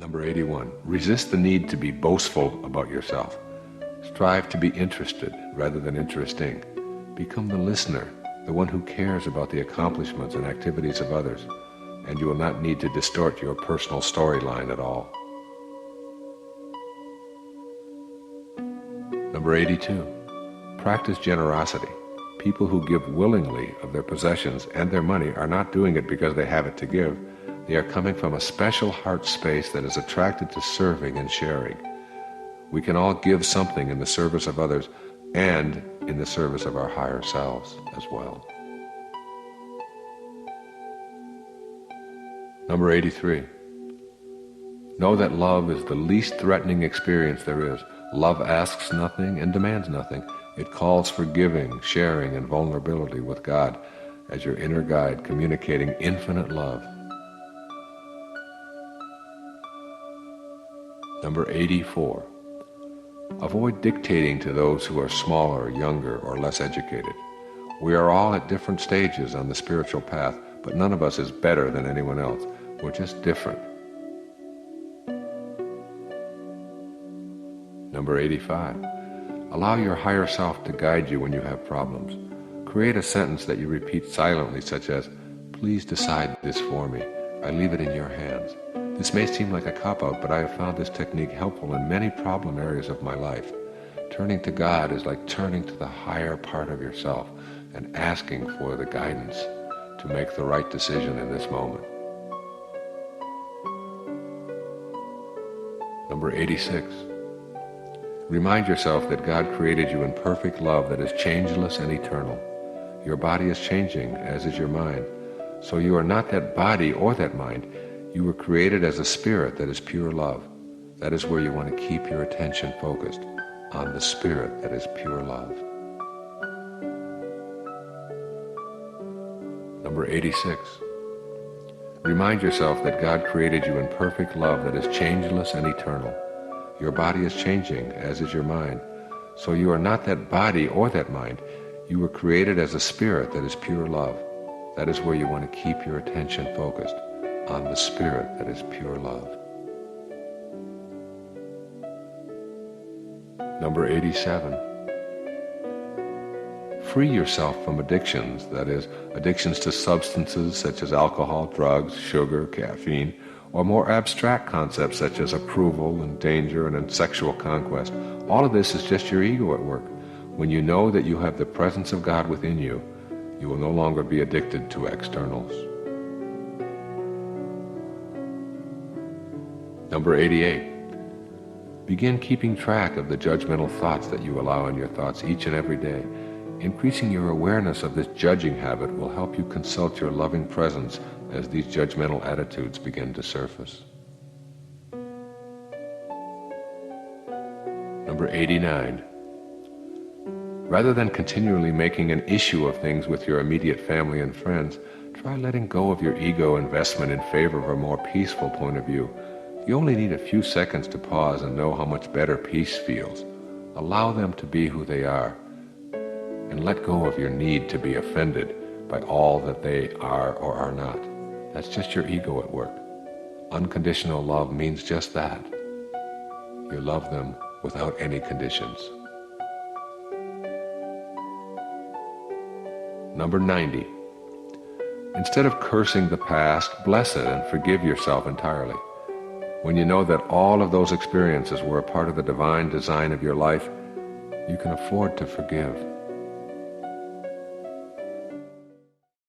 Number 81, resist the need to be boastful about yourself. Strive to be interested rather than interesting. Become the listener, the one who cares about the accomplishments and activities of others, and you will not need to distort your personal storyline at all. Number 82, practice generosity. People who give willingly of their possessions and their money are not doing it because they have it to give. They are coming from a special heart space that is attracted to serving and sharing. We can all give something in the service of others and in the service of our higher selves as well. Number 83. Know that love is the least threatening experience there is. Love asks nothing and demands nothing. It calls for giving, sharing, and vulnerability with God as your inner guide, communicating infinite love. Number 84. Avoid dictating to those who are smaller, younger, or less educated. We are all at different stages on the spiritual path, but none of us is better than anyone else. We're just different. Number 85. Allow your higher self to guide you when you have problems. Create a sentence that you repeat silently, such as, "Please decide this for me. I leave it in your hands." This may seem like a cop-out, but I have found this technique helpful in many problem areas of my life. Turning to God is like turning to the higher part of yourself and asking for the guidance to make the right decision in this moment. Number 86. Remind yourself that God created you in perfect love that is changeless and eternal. Your body is changing, as is your mind. So you are not that body or that mind. You were created as a spirit that is pure love. That is where you want to keep your attention focused, on the spirit that is pure love. Number 86. Remind yourself that God created you in perfect love that is changeless and eternal. Your body is changing, as is your mind. So you are not that body or that mind. You were created as a spirit that is pure love. That is where you want to keep your attention focused, on the spirit that is pure love. Number 87. Free yourself from addictions, that is, addictions to substances such as alcohol, drugs, sugar, caffeine, or more abstract concepts such as approval and danger and sexual conquest. All of this is just your ego at work. When you know that you have the presence of God within you, you will no longer be addicted to externals. Number 88. Begin keeping track of the judgmental thoughts that you allow in your thoughts each and every day. Increasing your awareness of this judging habit will help you consult your loving presence as these judgmental attitudes begin to surface. Number 89. Rather than continually making an issue of things with your immediate family and friends, try letting go of your ego investment in favor of a more peaceful point of view. You only need a few seconds to pause and know how much better peace feels. Allow them to be who they are, and let go of your need to be offended by all that they are or are not. That's just your ego at work. Unconditional love means just that. You love them without any conditions. Number 90. Instead of cursing the past, bless it and forgive yourself entirely. When you know that all of those experiences were a part of the divine design of your life, you can afford to forgive.